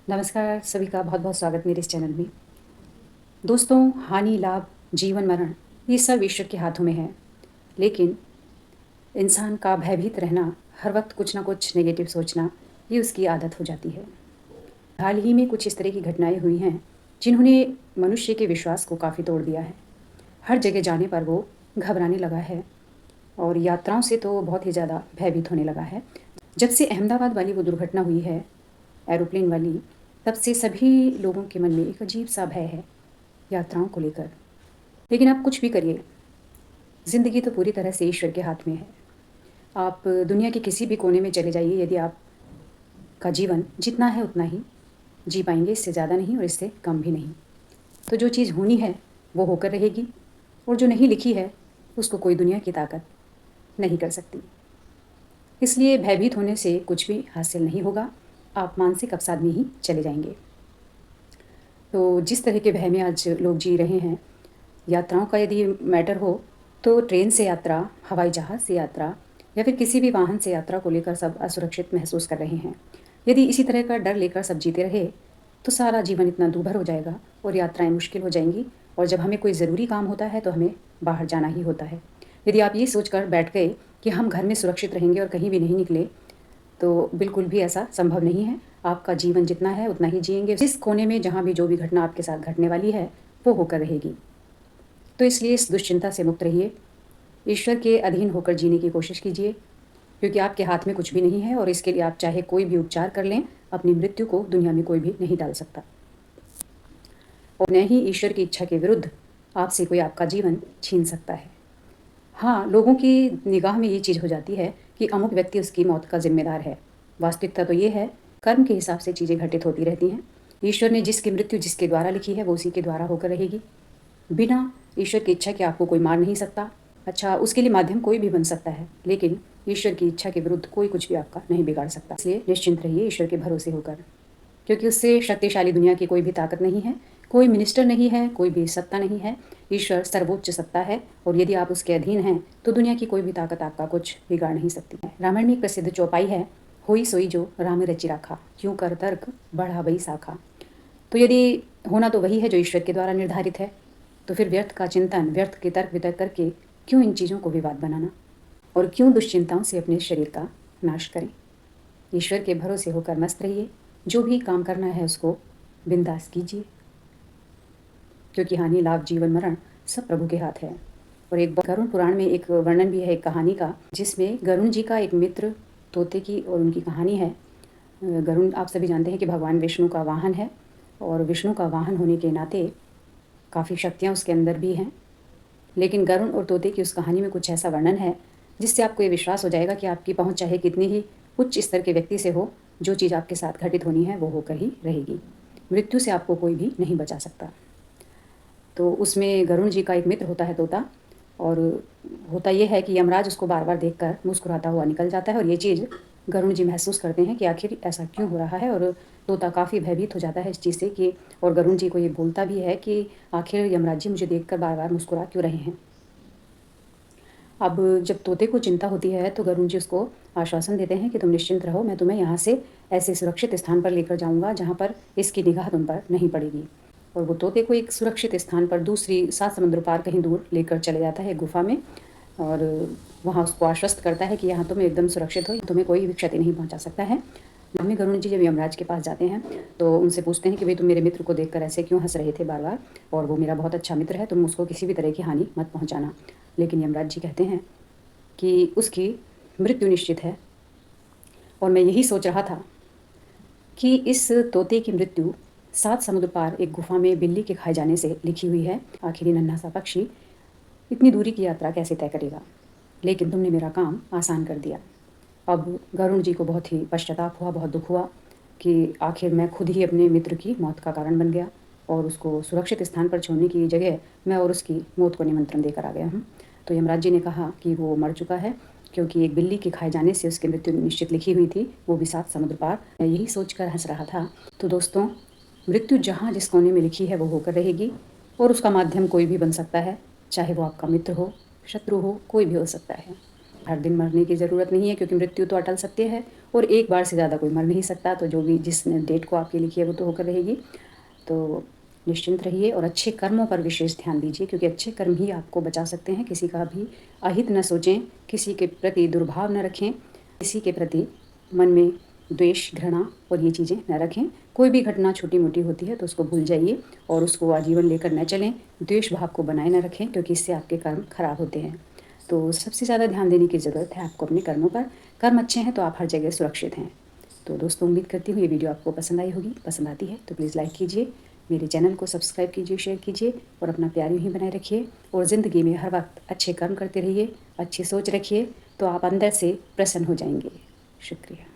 नमस्कार सभी का बहुत बहुत स्वागत मेरे इस चैनल में। दोस्तों, हानि लाभ जीवन मरण ये सब ईश्वर के हाथों में है, लेकिन इंसान का भयभीत रहना, हर वक्त कुछ ना कुछ नेगेटिव सोचना, ये उसकी आदत हो जाती है। हाल ही में कुछ इस तरह की घटनाएं हुई हैं जिन्होंने मनुष्य के विश्वास को काफ़ी तोड़ दिया है। हर जगह जाने पर वो घबराने लगा है और यात्राओं से तो बहुत ही ज़्यादा भयभीत होने लगा है। जब से अहमदाबाद वाली वो दुर्घटना हुई है, एरोप्लेन वाली, तब से सभी लोगों के मन में एक अजीब सा भय है यात्राओं को लेकर। लेकिन आप कुछ भी करिए, ज़िंदगी तो पूरी तरह से ईश्वर के हाथ में है। आप दुनिया के किसी भी कोने में चले जाइए, यदि आपका जीवन जितना है उतना ही जी पाएंगे, इससे ज़्यादा नहीं और इससे कम भी नहीं। तो जो चीज़ होनी है वो होकर रहेगी, और जो नहीं लिखी है उसको कोई दुनिया की ताकत नहीं कर सकती। इसलिए भयभीत होने से कुछ भी हासिल नहीं होगा, आप मानसिक अवसाद में ही चले जाएंगे। तो जिस तरह के भय में आज लोग जी रहे हैं, यात्राओं का यदि मैटर हो तो ट्रेन से यात्रा, हवाई जहाज़ से यात्रा या फिर किसी भी वाहन से यात्रा को लेकर सब असुरक्षित महसूस कर रहे हैं। यदि इसी तरह का डर लेकर सब जीते रहे तो सारा जीवन इतना दूभर हो जाएगा और यात्राएं मुश्किल हो जाएंगी, और जब हमें कोई ज़रूरी काम होता है तो हमें बाहर जाना ही होता है। यदि आप ये सोचकर बैठ गए कि हम घर में सुरक्षित रहेंगे और कहीं भी नहीं निकले, तो बिल्कुल भी ऐसा संभव नहीं है। आपका जीवन जितना है उतना ही जिएंगे। जिस कोने में जहाँ भी जो भी घटना आपके साथ घटने वाली है वो होकर रहेगी। तो इसलिए इस दुश्चिंता से मुक्त रहिए, ईश्वर के अधीन होकर जीने की कोशिश कीजिए, क्योंकि आपके हाथ में कुछ भी नहीं है और इसके लिए आप चाहे कोई भी उपचार कर लें, अपनी मृत्यु को दुनिया में कोई भी नहीं डाल सकता, और न ही ईश्वर की इच्छा के विरुद्ध आपसे कोई आपका जीवन छीन सकता है। हाँ, लोगों की निगाह में ये चीज़ हो जाती है कि अमुक व्यक्ति उसकी मौत का जिम्मेदार है। वास्तविकता तो ये है, कर्म के हिसाब से चीज़ें घटित होती रहती हैं। ईश्वर ने जिसकी मृत्यु जिसके द्वारा लिखी है वो उसी के द्वारा होकर रहेगी। बिना ईश्वर की इच्छा के आपको कोई मार नहीं सकता। अच्छा, उसके लिए माध्यम कोई भी बन सकता है, लेकिन ईश्वर की इच्छा के विरुद्ध कोई कुछ भी आपका नहीं बिगाड़ सकता। इसलिए निश्चिंत रहिए ईश्वर के भरोसे होकर, क्योंकि उससे शक्तिशाली दुनिया की कोई भी ताकत नहीं है, कोई मिनिस्टर नहीं है, कोई भी सत्ता नहीं है। ईश्वर सर्वोच्च सत्ता है, और यदि आप उसके अधीन हैं तो दुनिया की कोई भी ताकत आपका कुछ बिगाड़ नहीं सकती है। रामायण में एक प्रसिद्ध चौपाई है, होई सोई जो राम रचि राखा, क्यों कर तर्क बढ़ा बई शाखा। तो यदि होना तो वही है जो ईश्वर के द्वारा निर्धारित है, तो फिर व्यर्थ का चिंतन, व्यर्थ के तर्क वितर्क करके क्यों इन चीज़ों को विवाद बनाना, और क्यों दुश्चिंताओं से अपने शरीर का नाश करें। ईश्वर के भरोसे होकर मस्त रहिए, जो भी काम करना है उसको बिंदास कीजिए, क्योंकि हानि लाभ जीवन मरण सब प्रभु के हाथ है। और एक गरुण पुराण में एक वर्णन भी है एक कहानी का, जिसमें गरुण जी का एक मित्र तोते की और उनकी कहानी है। गरुण आप सभी जानते हैं कि भगवान विष्णु का वाहन है, और विष्णु का वाहन होने के नाते काफ़ी शक्तियाँ उसके अंदर भी हैं। लेकिन गरुण और तोते की उस कहानी में कुछ ऐसा वर्णन है जिससे आपको ये विश्वास हो जाएगा कि आपकी पहुँच चाहे कितनी ही उच्च स्तर के व्यक्ति से हो, जो चीज़ आपके साथ घटित होनी है वो होकर ही रहेगी। मृत्यु से आपको कोई भी नहीं बचा सकता। तो उसमें गरुण जी का एक मित्र होता है तोता, और होता ये है कि यमराज उसको बार बार देखकर मुस्कुराता हुआ निकल जाता है, और ये चीज़ गरुण जी महसूस करते हैं कि आखिर ऐसा क्यों हो रहा है, और तोता काफ़ी भयभीत हो जाता है इस चीज़ से कि, और गरुण जी को ये बोलता भी है कि आखिर यमराज जी मुझे देखकर बार बार मुस्कुरा क्यों रहे हैं। अब जब तोते को चिंता होती है तो गरुण जी उसको आश्वासन देते हैं कि तुम निश्चिंत रहो, मैं तुम्हें यहाँ से ऐसे सुरक्षित स्थान पर लेकर जाऊँगा जहाँ पर इसकी निगाह तुम पर नहीं पड़ेगी। और वो तोते को एक सुरक्षित स्थान पर दूसरी 7 समुद्र पार कहीं दूर लेकर चले जाता है, गुफा में, और वहाँ उसको आश्वस्त करता है कि यहाँ तुम एकदम सुरक्षित हो, तुम्हें कोई भी क्षति नहीं पहुँचा सकता है। बाद में गरुण जी जब यमराज के पास जाते हैं तो उनसे पूछते हैं कि भाई तुम मेरे मित्र को देखकर ऐसे क्यों हंस रहे थे बार बार, और वो मेरा बहुत अच्छा मित्र है, तुम उसको किसी भी तरह की हानि मत पहुँचाना। लेकिन यमराज जी कहते हैं कि उसकी मृत्यु निश्चित है, और मैं यही सोच रहा था कि इस तोते की मृत्यु 7 समुद्र पार एक गुफा में बिल्ली के खाए जाने से लिखी हुई है। आखिर ये नन्हा सा पक्षी इतनी दूरी की यात्रा कैसे तय करेगा, लेकिन तुमने मेरा काम आसान कर दिया। अब गरुण जी को बहुत ही पश्चाताप हुआ, बहुत दुख हुआ कि आखिर मैं खुद ही अपने मित्र की मौत का कारण बन गया, और उसको सुरक्षित स्थान पर छोड़ने की जगह मैं और उसकी मौत को निमंत्रण देकर आ गया हूँ। तो यमराज जी ने कहा कि वो मर चुका है, क्योंकि एक बिल्ली के खाए जाने से उसकी मृत्यु निश्चित लिखी हुई थी, वो भी 7 समुद्र पार। मैं यही सोचकर हंस रहा था। तो दोस्तों, मृत्यु जहाँ जिस कोने में लिखी है वो होकर रहेगी, और उसका माध्यम कोई भी बन सकता है, चाहे वो आपका मित्र हो, शत्रु हो, कोई भी हो सकता है। हर दिन मरने की ज़रूरत नहीं है, क्योंकि मृत्यु तो अटल सत्य है, और एक बार से ज़्यादा कोई मर नहीं सकता। तो जो भी जिस डेट को आपके लिखी है वो तो होकर रहेगी। तो निश्चिंत रहिए और अच्छे कर्मों पर विशेष ध्यान दीजिए, क्योंकि अच्छे कर्म ही आपको बचा सकते हैं। किसी का भी अहित न सोचें, किसी के प्रति दुर्भाव न रखें, किसी के प्रति मन में द्वेष, घृणा और ये चीज़ें न रखें। कोई भी घटना छोटी-मोटी होती है तो उसको भूल जाइए और उसको आजीवन लेकर न चलें। द्वेष भाव को बनाए न रखें, क्योंकि इससे आपके कर्म खराब होते हैं। तो सबसे ज़्यादा ध्यान देने की ज़रूरत है आपको अपने कर्मों पर। कर्म अच्छे हैं तो आप हर जगह सुरक्षित हैं। तो दोस्तों, उम्मीद करती हूँ ये वीडियो आपको पसंद आई होगी। पसंद आती है तो प्लीज़ लाइक कीजिए, मेरे चैनल को सब्सक्राइब कीजिए, शेयर कीजिए और अपना प्यार यूँ ही बनाए रखिए। और ज़िंदगी में हर वक्त अच्छे कर्म करते रहिए, अच्छी सोच रखिए, तो आप अंदर से प्रसन्न हो जाएंगे। शुक्रिया।